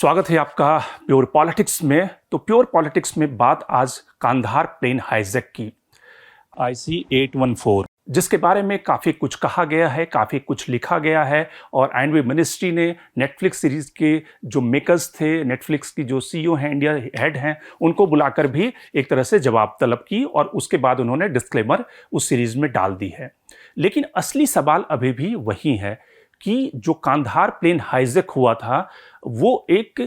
स्वागत है आपका प्योर पॉलिटिक्स में। तो प्योर पॉलिटिक्स में बात आज कांधार प्लेन हाईजैक की IC-814, जिसके बारे में काफ़ी कुछ कहा गया है, काफ़ी कुछ लिखा गया है। और एनवी मिनिस्ट्री ने नेटफ्लिक्स सीरीज़ के जो मेकर्स थे, नेटफ्लिक्स की जो CEO हैं, इंडिया हेड हैं, उनको बुलाकर भी एक तरह से जवाब तलब की और उसके बाद उन्होंने डिस्क्लेमर उस सीरीज़ में डाल दी है। लेकिन असली सवाल अभी भी वही है कि जो कांधार प्लेन हाईजैक हुआ था वो एक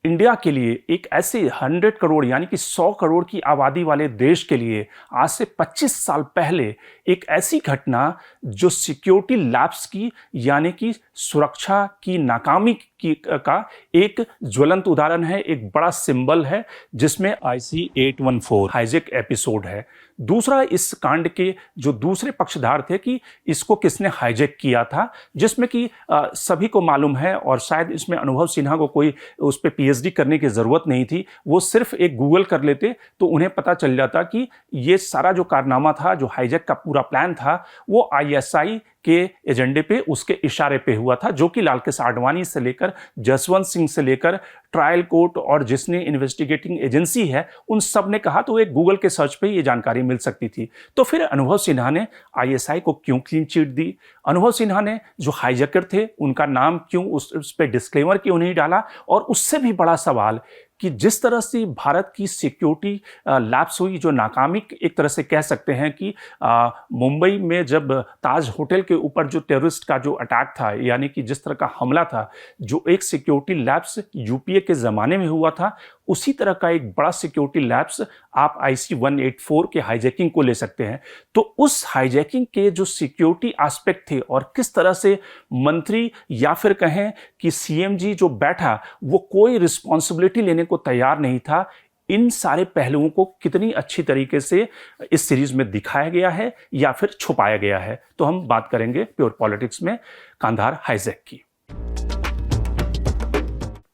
इंडिया के लिए, एक ऐसे 100 करोड़ यानी कि 100 करोड़ की आबादी वाले देश के लिए आज से 25 साल पहले एक ऐसी घटना जो सिक्योरिटी लैप्स की यानी कि सुरक्षा की नाकामी का एक ज्वलंत उदाहरण है, एक बड़ा सिंबल है, जिसमें IC-814 हाईजैक एपिसोड है। दूसरा, इस कांड के जो दूसरे पक्षधार थे कि इसको किसने हाईजैक किया था, जिसमें कि सभी को मालूम है और शायद इसमें अनुभव सिन्हा को कोई उस पर PhD करने की ज़रूरत नहीं थी। वो सिर्फ एक गूगल कर लेते तो उन्हें पता चल जाता कि ये सारा जो कारनामा था, जो हाईजैक का पूरा प्लान था, वो ISI के एजेंडे पे, उसके इशारे पे हुआ था, जो कि लाल कृष्ण आडवाणी से लेकर जसवंत सिंह से लेकर ट्रायल कोर्ट और जिसने इन्वेस्टिगेटिंग एजेंसी है उन सब ने कहा। तो एक गूगल के सर्च पे ये जानकारी मिल सकती थी। तो फिर अनुभव सिन्हा ने ISI को क्यों क्लीन चिट दी? अनुभव सिन्हा ने जो हाईजैकर थे उनका नाम क्यों उस पर डिस्क्लेमर क्यों नहीं डाला? और उससे भी बड़ा सवाल कि जिस तरह से भारत की सिक्योरिटी लैप्स हुई, जो नाकामी एक तरह से कह सकते हैं कि मुंबई में जब ताज होटल के ऊपर जो टेररिस्ट का जो अटैक था, यानी कि जिस तरह का हमला था, जो एक सिक्योरिटी लैप्स UPA के ज़माने में हुआ था, उसी तरह का एक बड़ा सिक्योरिटी लैप्स आप IC-184 के हाईजैकिंग को ले सकते हैं। तो उस हाईजैकिंग के जो सिक्योरिटी एस्पेक्ट थे और किस तरह से मंत्री या फिर कहें कि CM जी जो बैठा वो कोई रिस्पॉन्सिबिलिटी लेने को तैयार नहीं था, इन सारे पहलुओं को कितनी अच्छी तरीके से इस सीरीज में दिखाया गया है या फिर छुपाया गया है, तो हम बात करेंगे प्योर पॉलिटिक्स में कांधार हाईजैक की।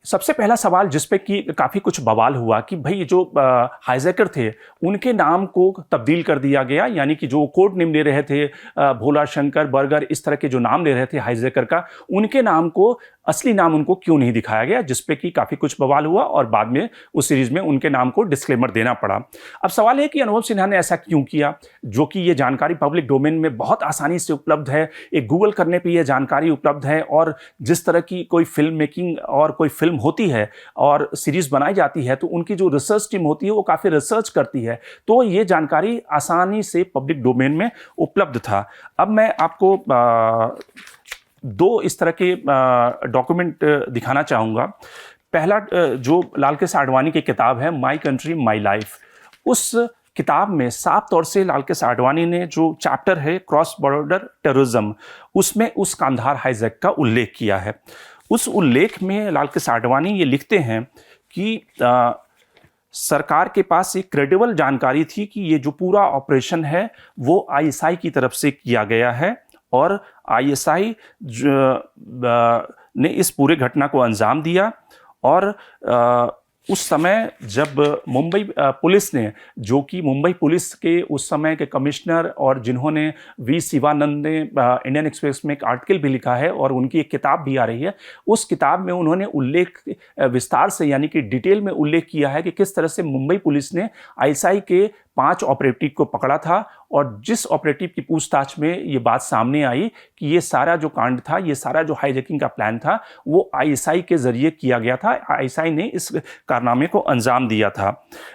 सबसे पहला सवाल जिस पे कि काफ़ी कुछ बवाल हुआ कि भाई जो हाईजैकर थे उनके नाम को तब्दील कर दिया गया, यानी कि जो कोड नेम ले रहे थे, भोला शंकर बर्गर, इस तरह के जो नाम ले रहे थे हाईजैकर का, उनके नाम को, असली नाम उनको क्यों नहीं दिखाया गया, जिस पे कि काफ़ी कुछ बवाल हुआ और बाद में उस सीरीज में उनके नाम को डिस्क्लेमर देना पड़ा। अब सवाल है कि अनुभव सिन्हा ने ऐसा क्यों किया, जो कि ये जानकारी पब्लिक डोमेन में बहुत आसानी से उपलब्ध है, एक गूगल करने पे ये जानकारी उपलब्ध है। और जिस तरह की कोई फिल्म मेकिंग और कोई फिल्म होती है और सीरीज बनाई जाती है तो उनकी जो रिसर्च टीम होती है वो काफ़ी रिसर्च करती है, तो ये जानकारी आसानी से पब्लिक डोमेन में उपलब्ध था। अब मैं आपको दो इस तरह के डॉक्यूमेंट दिखाना चाहूँगा। पहला जो लाल कृष्ण आडवाणी की किताब है माई कंट्री माई लाइफ, उस किताब में साफ तौर से लाल कृष्ण आडवाणी ने जो चैप्टर है क्रॉस बॉर्डर टेररिज्म, उसमें उस कांधार हाईजैक का उल्लेख किया है। उस उल्लेख में लाल कृष्ण आडवाणी ये लिखते हैं कि सरकार के पास एक क्रेडिबल जानकारी थी कि ये जो पूरा ऑपरेशन है वो ISI की तरफ से किया गया है और ISI ने इस पूरे घटना को अंजाम दिया। और उस समय जब मुंबई पुलिस ने, जो कि मुंबई पुलिस के उस समय के कमिश्नर और जिन्होंने V शिवानंद ने इंडियन एक्सप्रेस में एक आर्टिकल भी लिखा है और उनकी एक किताब भी आ रही है, उस किताब में उन्होंने उल्लेख विस्तार से यानी कि डिटेल में उल्लेख किया है कि किस तरह से मुंबई पुलिस ने ISI के 5 ऑपरेटिव को पकड़ा था। और जिस ऑपरेटिव की पूछताछ में ये बात सामने आई कि ये सारा जो कांड था, ये सारा जो हाईजैकिंग का प्लान था, वो ISI के जरिए किया गया था, ISI ने इस कारनामे को अंजाम दिया था।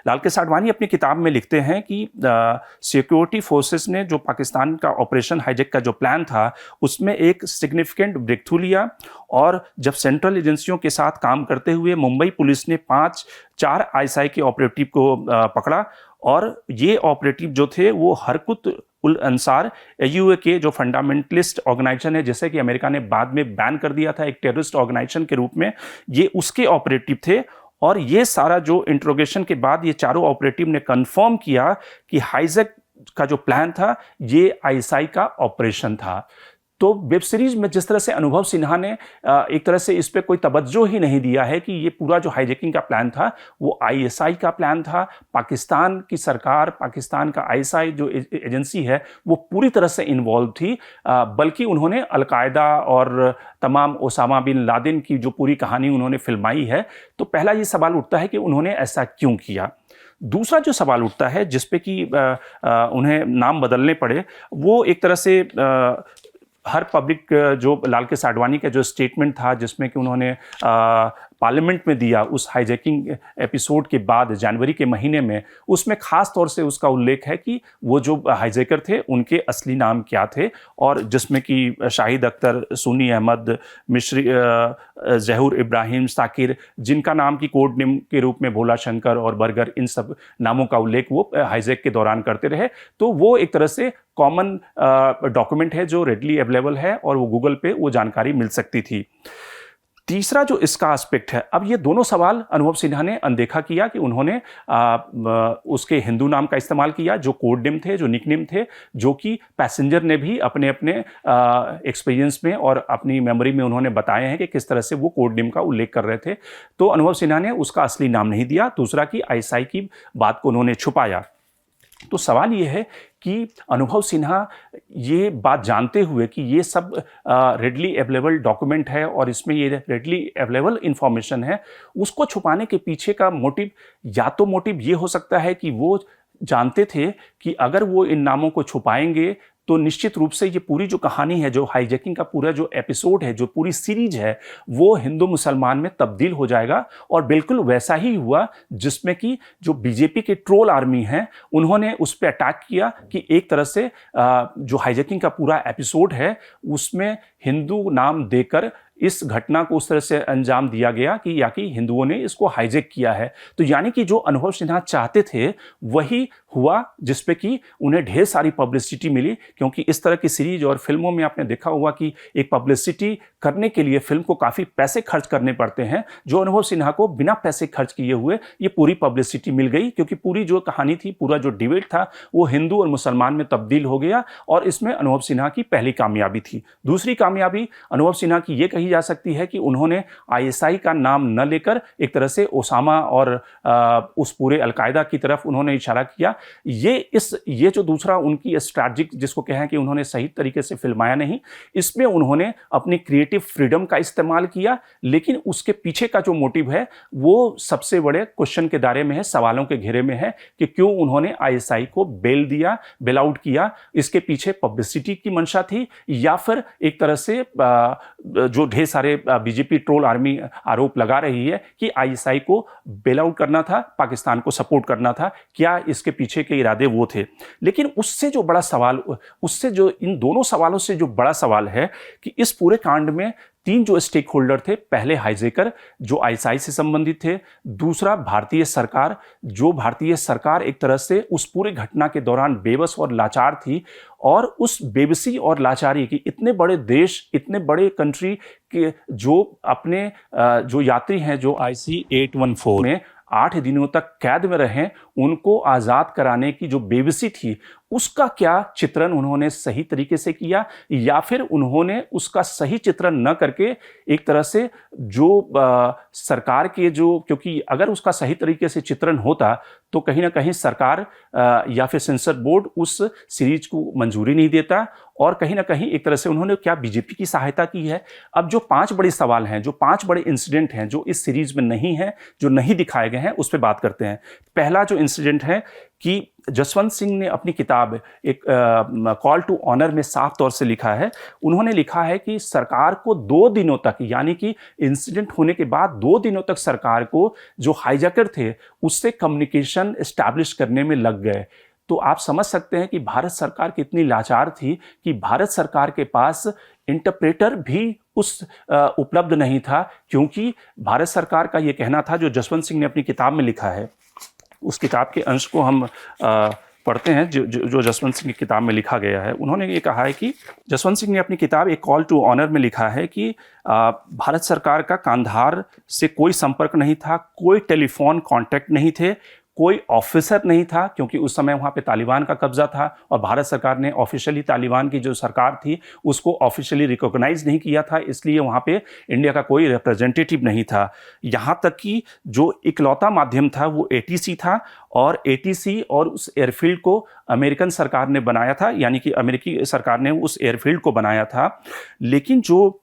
लाल कृष्ण आडवाणी अपनी किताब में लिखते हैं कि सिक्योरिटी फोर्सेस ने जो पाकिस्तान का ऑपरेशन हाईजैक का जो प्लान था उसमें एक सिग्निफिकेंट ब्रेक थ्रू लिया। और जब सेंट्रल एजेंसियों के साथ काम करते हुए मुंबई पुलिस ने 4 ISI के ऑपरेटिव को पकड़ा। और ये ऑपरेटिव जो थे वो हरकुत उल अंसार AUA के जो फंडामेंटलिस्ट ऑर्गेनाइजेशन है, जैसे कि अमेरिका ने बाद में बैन कर दिया था एक टेररिस्ट ऑर्गेनाइजेशन के रूप में, ये उसके ऑपरेटिव थे। और ये सारा जो इंट्रोगेशन के बाद ये चारों ऑपरेटिव ने कंफर्म किया कि हाईजैक का जो प्लान था ये ISI का ऑपरेशन था। तो वेब सीरीज में जिस तरह से अनुभव सिन्हा ने एक तरह से इस पे कोई तवज्जो ही नहीं दिया है कि ये पूरा जो हाईजैकिंग का प्लान था वो आईएसआई का प्लान था, पाकिस्तान की सरकार, पाकिस्तान का आईएसआई जो एजेंसी है वो पूरी तरह से इन्वॉल्व थी, बल्कि उन्होंने अलकायदा और तमाम ओसामा बिन लादेन की जो पूरी कहानी उन्होंने फिल्माई है। तो पहला ये सवाल उठता है कि उन्होंने ऐसा क्यों किया। दूसरा जो सवाल उठता है जिस पे कि उन्हें नाम बदलने पड़े, वो एक तरह से हर पब्लिक जो लाल कृष्ण आडवाणी का जो स्टेटमेंट था जिसमें कि उन्होंने पार्लियामेंट में दिया उस हाईजैकिंग एपिसोड के बाद जनवरी के महीने में, उसमें खास तौर से उसका उल्लेख है कि वो जो हाईजैकर थे उनके असली नाम क्या थे, और जिसमें कि शाहिद अख्तर, सुन्नी अहमद, मिश्री, जहूर इब्राहिम, साकिर, जिनका नाम की कोड नेम के रूप में भोला शंकर और बर्गर, इन सब नामों का उल्लेख वो हाईजैक के दौरान करते रहे। तो वो एक तरह से कॉमन डॉक्यूमेंट है जो रेडली अवेलेबल है और वो गूगल पे वो जानकारी मिल सकती थी। तीसरा जो इसका एस्पेक्ट है, अब ये दोनों सवाल अनुभव सिन्हा ने अनदेखा किया कि उन्होंने उसके हिंदू नाम का इस्तेमाल किया जो कोड नेम थे, जो निकनेम थे, जो कि पैसेंजर ने भी अपने अपने एक्सपीरियंस में और अपनी मेमोरी में उन्होंने बताए हैं कि किस तरह से वो कोड नेम का उल्लेख कर रहे थे। तो अनुभव सिन्हा ने उसका असली नाम नहीं दिया। दूसरा कि आईएसआई की बात को उन्होंने छुपाया। तो सवाल ये है कि अनुभव सिन्हा ये बात जानते हुए कि ये सब रेडली अवेलेबल डॉक्यूमेंट है और इसमें ये रेडली अवेलेबल इंफॉर्मेशन है, उसको छुपाने के पीछे का मोटिव, या तो मोटिव ये हो सकता है कि वो जानते थे कि अगर वो इन नामों को छुपाएंगे तो निश्चित रूप से ये पूरी जो कहानी है, जो हाईजैकिंग का पूरा जो एपिसोड है, जो पूरी सीरीज है, वो हिंदू मुसलमान में तब्दील हो जाएगा। और बिल्कुल वैसा ही हुआ जिसमें कि जो बीजेपी के ट्रोल आर्मी है उन्होंने उस पर अटैक किया कि एक तरह से जो हाईजैकिंग का पूरा एपिसोड है उसमें हिंदू नाम देकर इस घटना को उस तरह से अंजाम दिया गया कि या कि हिंदुओं ने इसको हाईजैक किया है। तो यानी कि जो अनुभव सिन्हा चाहते थे वही हुआ, जिसपे कि उन्हें ढेर सारी पब्लिसिटी मिली, क्योंकि इस तरह की सीरीज और फिल्मों में आपने देखा हुआ कि एक पब्लिसिटी करने के लिए फिल्म को काफ़ी पैसे खर्च करने पड़ते हैं। जो अनुभव सिन्हा को बिना पैसे खर्च किए हुए ये पूरी पब्लिसिटी मिल गई, क्योंकि पूरी जो कहानी थी, पूरा जो डिबेट था, वो हिंदू और मुसलमान में तब्दील हो गया और इसमें अनुभव सिन्हा की पहली कामयाबी थी। दूसरी कामयाबी अनुभव सिन्हा की ये कही जा सकती है कि उन्होंने आईएसआई का नाम न लेकर एक तरह से ओसामा और उस पूरे अलकायदा की तरफ उन्होंने इशारा किया। ये जो दूसरा उनकी स्ट्रैटेजिक जिसको कहें कि उन्होंने सही तरीके से फिल्माया नहीं, इसमें उन्होंने अपनी क्रिएटिव फ्रीडम का इस्तेमाल किया, लेकिन उसके पीछे का जो मोटिव है वो सबसे बड़े क्वेश्चन के दायरे में है, सवालों के घेरे में है कि क्यों उन्होंने आईएसआई को बेल दिया, बेल आउट किया। इसके पीछे पब्लिसिटी की मंशा थी या फिर एक तरह से जो ढेर सारे बीजेपी ट्रोल आर्मी आरोप लगा रही है कि आईएसआई को बेल आउट करना था, पाकिस्तान को सपोर्ट करना था, क्या इसके पीछे के इरादे वो थे। लेकिन उससे जो बड़ा सवाल, उससे जो इन दोनों सवालों से जो बड़ा सवाल है कि इस पूरे कांड में तीन जो स्टेक होल्डर थे, पहले हाईजैकर जो आईएसआई से संबंधित थे, दूसरा भारतीय सरकार, जो भारतीय सरकार एक तरह से उस पूरी घटना के दौरान बेबस और लाचार थी, और उस बेबसी और लाचारी की इतने बड़े देश, इतने बड़े कंट्री के जो अपने जो यात्री हैं जो IC-814 में 8 दिनों तक कैद में रहे, उनको आज़ाद कराने की जो बेबसी थी, उसका क्या चित्रण उन्होंने सही तरीके से किया, या फिर उन्होंने उसका सही चित्रण न करके एक तरह से जो सरकार के जो, क्योंकि अगर उसका सही तरीके से चित्रण होता तो कहीं ना कहीं सरकार या फिर सेंसर बोर्ड उस सीरीज को मंजूरी नहीं देता, और कहीं ना कहीं एक तरह से उन्होंने क्या बीजेपी की सहायता की है। अब जो 5 बड़े सवाल हैं, जो 5 बड़े इंसिडेंट हैं जो इस सीरीज में नहीं हैं, जो नहीं दिखाए गए हैं, उस पर बात करते हैं। पहला जो इंसिडेंट है कि जसवंत सिंह ने अपनी किताब एक कॉल टू ऑनर में साफ तौर से लिखा है, उन्होंने लिखा है कि सरकार को 2 दिनों तक, यानी कि इंसिडेंट होने के बाद 2 दिनों तक सरकार को जो हाईजैकर थे उससे कम्युनिकेशन एस्टैब्लिश करने में लग गए। तो आप समझ सकते हैं कि भारत सरकार कितनी लाचार थी कि भारत सरकार के पास इंटरप्रेटर भी उस उपलब्ध नहीं था, क्योंकि भारत सरकार का ये कहना था, जो जसवंत सिंह ने अपनी किताब में लिखा है, उस किताब के अंश को हम पढ़ते हैं जो जसवंत सिंह की किताब में लिखा गया है। उन्होंने ये कहा है कि जसवंत सिंह ने अपनी किताब एक कॉल टू ऑनर में लिखा है कि भारत सरकार का कांधार से कोई संपर्क नहीं था, कोई टेलीफोन कॉन्टैक्ट नहीं थे, कोई ऑफिसर नहीं था, क्योंकि उस समय वहाँ पे तालिबान का कब्जा था और भारत सरकार ने ऑफिशियली तालिबान की जो सरकार थी उसको ऑफिशियली रिकॉग्नाइज नहीं किया था, इसलिए वहाँ पे इंडिया का कोई रिप्रेजेंटेटिव नहीं था। यहाँ तक कि जो इकलौता माध्यम था वो एटीसी था, और एटीसी और उस एयरफील्ड को अमेरिकन सरकार ने बनाया था, यानी कि अमेरिकी सरकार ने उस एयरफील्ड को बनाया था। लेकिन जो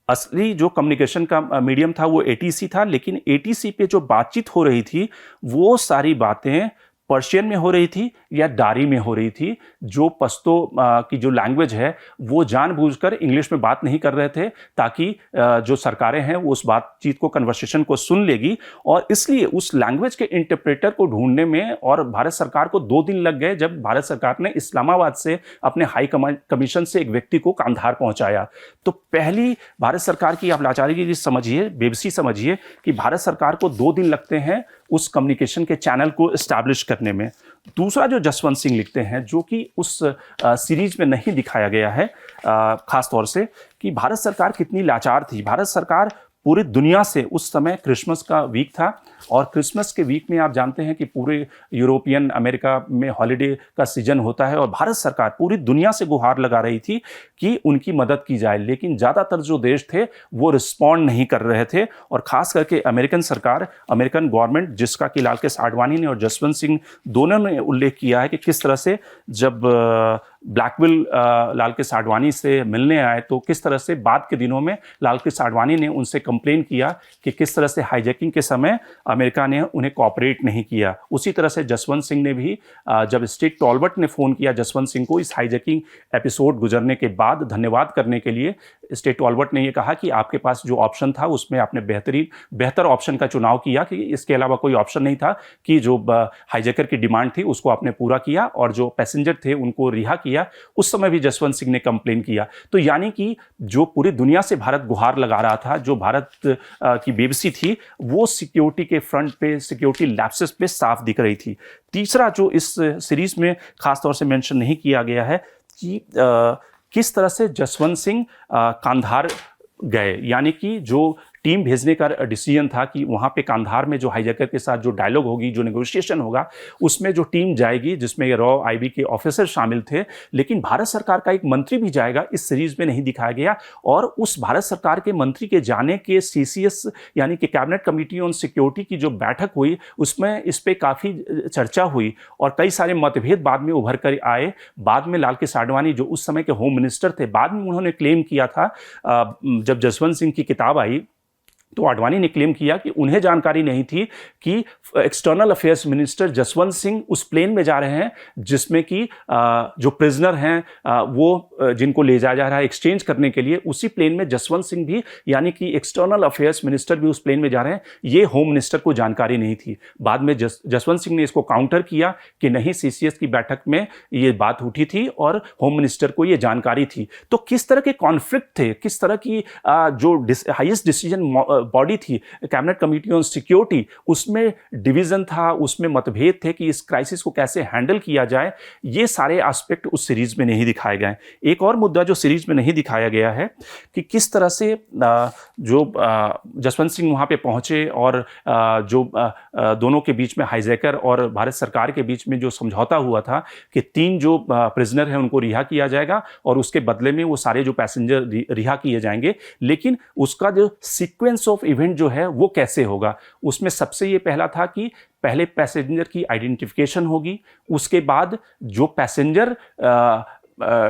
असली जो कम्युनिकेशन का मीडियम था वो एटीसी था, लेकिन एटीसी पे जो बातचीत हो रही थी वो सारी बातें पर्शियन में हो रही थी या डारी में हो रही थी। जो पश्तो की जो लैंग्वेज है वो जानबूझकर इंग्लिश में बात नहीं कर रहे थे, ताकि जो सरकारें हैं वो उस बातचीत को, कन्वर्सेशन को सुन लेगी, और इसलिए उस लैंग्वेज के इंटरप्रेटर को ढूंढने में और भारत सरकार को 2 दिन लग गए, जब भारत सरकार ने इस्लामाबाद से अपने हाई कमीशन से एक व्यक्ति को कांधार पहुंचाया। तो पहली भारत सरकार की आप लाचारी समझिए, बेबसी समझिए कि भारत सरकार को 2 दिन लगते हैं उस कम्युनिकेशन के चैनल को एस्टैब्लिश करने में। दूसरा जो जसवंत सिंह लिखते हैं, जो कि उस सीरीज में नहीं दिखाया गया है खास तौर से, कि भारत सरकार कितनी लाचार थी। भारत सरकार पूरी दुनिया से, उस समय क्रिसमस का वीक था, और क्रिसमस के वीक में आप जानते हैं कि पूरे यूरोपियन अमेरिका में हॉलिडे का सीजन होता है, और भारत सरकार पूरी दुनिया से गुहार लगा रही थी कि उनकी मदद की जाए, लेकिन ज़्यादातर जो देश थे वो रिस्पॉन्ड नहीं कर रहे थे। और ख़ास करके अमेरिकन सरकार, अमेरिकन गवर्नमेंट, जिसका कि लालकृष्ण आडवाणी ने और जसवंत सिंह दोनों ने उल्लेख किया है कि किस तरह से जब ब्लैकविल लालकृष्ण आडवाणी से मिलने आए तो किस तरह से बाद के दिनों में लालकृष्ण आडवाणी ने उनसे कंप्लेन किया कि किस तरह से हाईजैकिंग के समय अमेरिका ने उन्हें कोऑपरेट नहीं किया। उसी तरह से जसवंत सिंह ने भी जब स्टेट टॉलबट ने फ़ोन किया जसवंत सिंह को इस हाईजैकिंग एपिसोड गुजरने के बाद धन्यवाद करने के लिए, स्टेट टॉलबट ने यह कहा कि आपके पास जो ऑप्शन था उसमें आपने बेहतर ऑप्शन का चुनाव किया, कि इसके अलावा कोई ऑप्शन नहीं था, कि जो हाईजैकर की डिमांड थी उसको आपने पूरा किया और जो पैसेंजर थे उनको रिहा किया। उस समय भी जसवंत सिंह ने कंप्लेन किया। तो यानी कि जो पूरी दुनिया से भारत गुहार लगा रहा था, जो भारत की बेबसी थी, वो सिक्योरिटी के फ्रंट पे, सिक्योरिटी लैप्सेस पे साफ दिख रही थी। तीसरा जो इस सीरीज में खासतौर से मेंशन नहीं किया गया है कि किस तरह से जसवंत सिंह कांधार गए, यानी कि जो टीम भेजने का डिसीजन था कि वहाँ पे कांधार में जो हाईजैकर के साथ जो डायलॉग होगी, जो नेगोशिएशन होगा, उसमें जो टीम जाएगी जिसमें रॉ आईबी के ऑफिसर शामिल थे, लेकिन भारत सरकार का एक मंत्री भी जाएगा, इस सीरीज में नहीं दिखाया गया। और उस भारत सरकार के मंत्री के जाने के सीसीएस यानी कि कैबिनेट कमेटी ऑन सिक्योरिटी की जो बैठक हुई उसमें इस पर काफ़ी चर्चा हुई और कई सारे मतभेद बाद में उभर कर आए। बाद में लालकृष्ण आडवाणी जो उस समय के होम मिनिस्टर थे, बाद में उन्होंने क्लेम किया था, जब जसवंत सिंह की किताब आई तो आडवाणी ने क्लेम किया कि उन्हें जानकारी नहीं थी कि external affairs minister Jaswant Singh उस प्लेन में जा रहे हैं जिसमें कि जो प्रिजनर हैं वो जिनको ले जाया जा रहा है एक्सचेंज करने के लिए, उसी प्लेन में जसवंत सिंह भी यानी कि एक्सटर्नल अफेयर्स मिनिस्टर भी उस प्लेन में जा रहे हैं। ये होम मिनिस्टर को जानकारी नहीं थी। बाद में जसवंत सिंह ने इसको काउंटर किया कि नहीं, सीसीएस की बैठक में ये बात उठी थी और होम मिनिस्टर को ये जानकारी थी। तो किस तरह के कॉन्फ्लिक्ट थे, किस तरह की जो हाईएस्ट डिसीजन बॉडी थी कैबिनेट कमेटी ऑन सिक्योरिटी, उसमें डिवीजन था, उसमें मतभेद थे कि इस क्राइसिस को कैसे हैंडल किया जाए। ये सारे एस्पेक्ट उस सीरीज में नहीं दिखाए गए। एक और मुद्दा जो सीरीज में नहीं दिखाया गया है कि किस तरह से जो जसवंत सिंह वहां पे पहुंचे और जो दोनों के बीच में हाईजैकर और भारत सरकार के बीच में जो समझौता हुआ था कि 3 जो प्रिजनर हैं उनको रिहा किया जाएगा और उसके बदले में वो सारे जो पैसेंजर रिहा किए जाएंगे, लेकिन उसका जो सीक्वेंस ऑफ इवेंट जो है वो कैसे होगा। उसमें सबसे ये पहला था कि पहले पैसेंजर की आइडेंटिफिकेशन होगी, उसके बाद जो पैसेंजर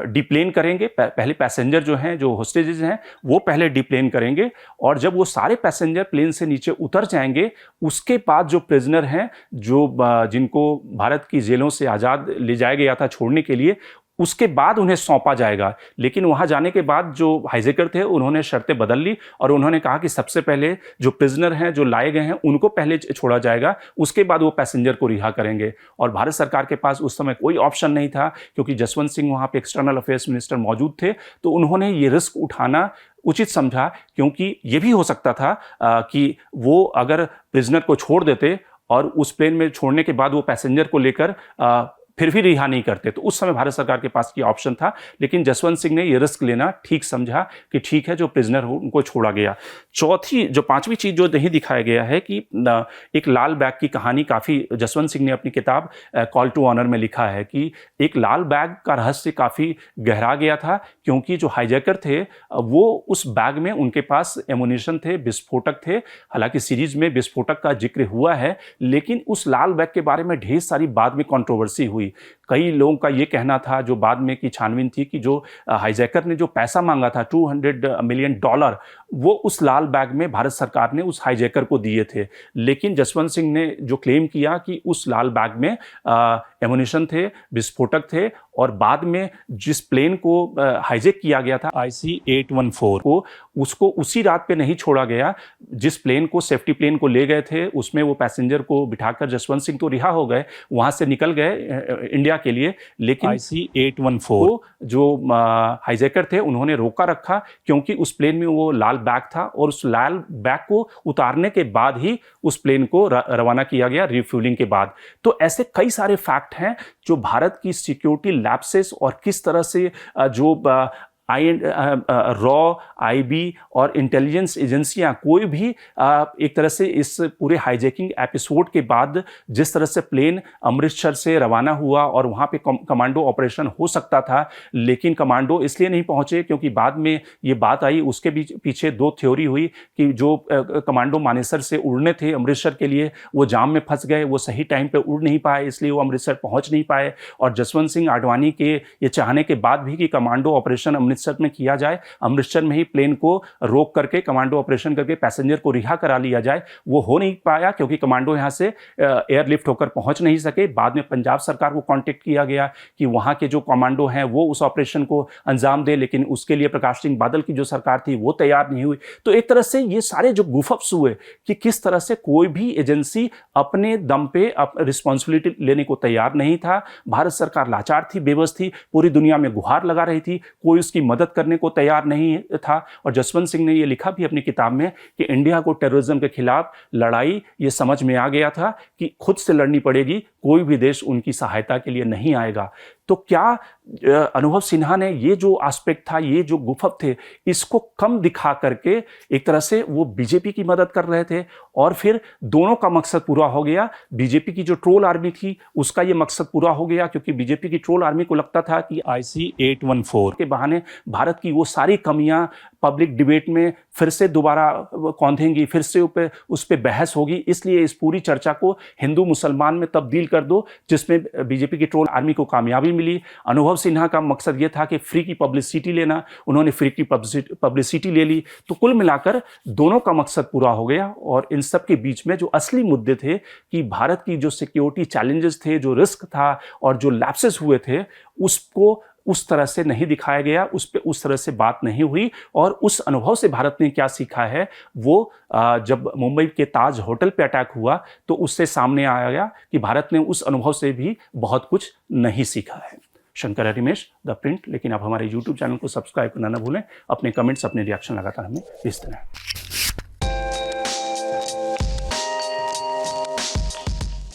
डिप्लेन करेंगे, पहले पैसेंजर जो हैं, जो होस्टेजेस हैं, वो पहले डिप्लेन करेंगे और जब वो सारे पैसेंजर प्लेन से नीचे उतर जाएंगे, उसके बाद जो प्रिजनर हैं, जो जिनको भारत की जेलों से आज़ाद ले जाया गया था छोड़ने के लिए, उसके बाद उन्हें सौंपा जाएगा। लेकिन वहां जाने के बाद जो हाईजैकर थे उन्होंने शर्तें बदल ली और उन्होंने कहा कि सबसे पहले जो प्रिजनर हैं, जो लाए गए हैं, उनको पहले छोड़ा जाएगा, उसके बाद वो पैसेंजर को रिहा करेंगे। और भारत सरकार के पास उस समय कोई ऑप्शन नहीं था क्योंकि जसवंत सिंह वहां पे एक्सटर्नल अफेयर्स मिनिस्टर मौजूद थे, तो उन्होंने ये रिस्क उठाना उचित समझा, क्योंकि ये भी हो सकता था कि वो अगर प्रिजनर को छोड़ देते और उस प्लेन में छोड़ने के बाद वो पैसेंजर को लेकर फिर भी रिहा नहीं करते। तो उस समय भारत सरकार के पास ये ऑप्शन था, लेकिन जसवंत सिंह ने ये रिस्क लेना ठीक समझा कि ठीक है जो प्रिजनर हो उनको छोड़ा गया। पांचवी चीज जो नहीं दिखाया गया है कि एक लाल बैग की कहानी काफी जसवंत सिंह ने अपनी किताब कॉल टू ऑनर में लिखा है कि एक लाल बैग का रहस्य काफी गहरा गया था, क्योंकि जो हाईजैकर थे वो उस बैग में उनके पास एमुनिशन थे, विस्फोटक थे। हालांकि सीरीज में विस्फोटक का जिक्र हुआ है, लेकिन उस लाल बैग के बारे में ढेर सारी बाद में कंट्रोवर्सी हुई। कई लोगों का ये कहना था, जो बाद में की छानबीन थी, कि जो हाईजैकर ने जो पैसा मांगा था $200 मिलियन, वो उस लाल बैग में भारत सरकार ने उस हाईजैकर को दिए थे। लेकिन जसवंत सिंह ने जो क्लेम किया कि उस लाल बैग में एमुनिशन थे, विस्फोटक थे, और बाद में जिस प्लेन को हाईजैक किया गया था IC-814 को, उसको उसी रात पे नहीं छोड़ा गया। जिस प्लेन को, सेफ्टी प्लेन को ले गए थे, उसमें वो पैसेंजर को बिठाकर जसवंत सिंह तो रिहा हो गए, वहां से निकल गए इंडिया के लिए, लेकिन IC-814 जो हाईजैकर थे उन्होंने रोका रखा, क्योंकि उस प्लेन में वो लाल बैग था, और उस लाल बैग को उतारने के बाद ही उस प्लेन को रवाना किया गया रिफ्यूलिंग के बाद। तो ऐसे कई सारे फैक्ट हैं जो भारत की सिक्योरिटी लैप्सेस और किस तरह से जो रॉ, IB और इंटेलिजेंस एजेंसियां कोई भी एक तरह से इस पूरे हाईजैकिंग एपिसोड के बाद जिस तरह से प्लेन अमृतसर से रवाना हुआ और वहां पे कमांडो ऑपरेशन हो सकता था, लेकिन कमांडो इसलिए नहीं पहुंचे क्योंकि बाद में ये बात आई। उसके पीछे दो थ्योरी हुई कि जो कमांडो मानेसर से उड़ने थे अमृतसर के लिए, वो जाम में फंस गए, वो सही टाइम पे उड़ नहीं पाए, इसलिए वो अमृतसर पहुंच नहीं पाए। और जसवंत सिंह आडवाणी के ये चाहने के बाद भी कि कमांडो ऑपरेशन अमृतसर में किया जाए, अमृतसर में ही प्लेन को रोक करके कमांडो ऑपरेशन करके पैसेंजर को रिहा करा लिया जाए, वो हो नहीं पाया क्योंकि कमांडो यहां से एयरलिफ्ट होकर पहुंच नहीं सके। बाद में पंजाब सरकार को कांटेक्ट किया गया कि वहां के जो कमांडो हैं वो उस ऑपरेशन को अंजाम दे, लेकिन उसके लिए प्रकाश सिंह बादल की जो सरकार थी वो तैयार नहीं हुई। तो एक तरह से ये सारे जो गुफअप्स हुए कि किस तरह से कोई भी एजेंसी अपने दम पे रिस्पॉन्सिबिलिटी लेने को तैयार नहीं था। भारत सरकार लाचार थी, बेबस थी, पूरी दुनिया में गुहार लगा रही थी, कोई उसकी मदद करने को तैयार नहीं था। और जसवंत सिंह ने यह लिखा भी अपनी किताब में कि इंडिया को टेररिज्म के खिलाफ लड़ाई ये समझ में आ गया था कि खुद से लड़नी पड़ेगी, कोई भी देश उनकी सहायता के लिए नहीं आएगा। तो क्या अनुभव सिन्हा ने ये जो एस्पेक्ट था, ये जो गुफअप थे, इसको कम दिखा करके एक तरह से वो बीजेपी की मदद कर रहे थे, और फिर दोनों का मकसद पूरा हो गया। बीजेपी की जो ट्रोल आर्मी थी उसका ये मकसद पूरा हो गया, क्योंकि बीजेपी की ट्रोल आर्मी को लगता था कि IC-814 के बहाने भारत की वो सारी कमियां पब्लिक डिबेट में फिर से दोबारा कौंधेंगी, फिर से उस पर बहस होगी, इसलिए इस पूरी चर्चा को हिंदू मुसलमान में तब्दील कर दो, जिसमें बीजेपी की ट्रोल आर्मी को कामयाबी मिली। अनुभव सिन्हा का मकसद यह था कि फ्री की पब्लिसिटी लेना, उन्होंने फ्री की पब्लिसिटी ले ली। तो कुल मिलाकर दोनों का मकसद पूरा हो गया। और इन सब के बीच में जो असली मुद्दे थे कि भारत की जो सिक्योरिटी चैलेंजेस थे, जो रिस्क था और जो लैप्सेस हुए थे, उसको उस तरह से नहीं दिखाया गया, उस पे उस तरह से बात नहीं हुई। और उस अनुभव से भारत ने क्या सीखा है, वो जब मुंबई के ताज होटल पे अटैक हुआ तो उससे सामने आया कि भारत ने उस अनुभव से भी बहुत कुछ नहीं सीखा है। Shankar Harimesh, the Print. लेकिन आप हमारे YouTube चैनल को सब्सक्राइब करना ना भूलें। अपने कमेंट्स, अपने रिएक्शन लगातार हमें भेजते रहें।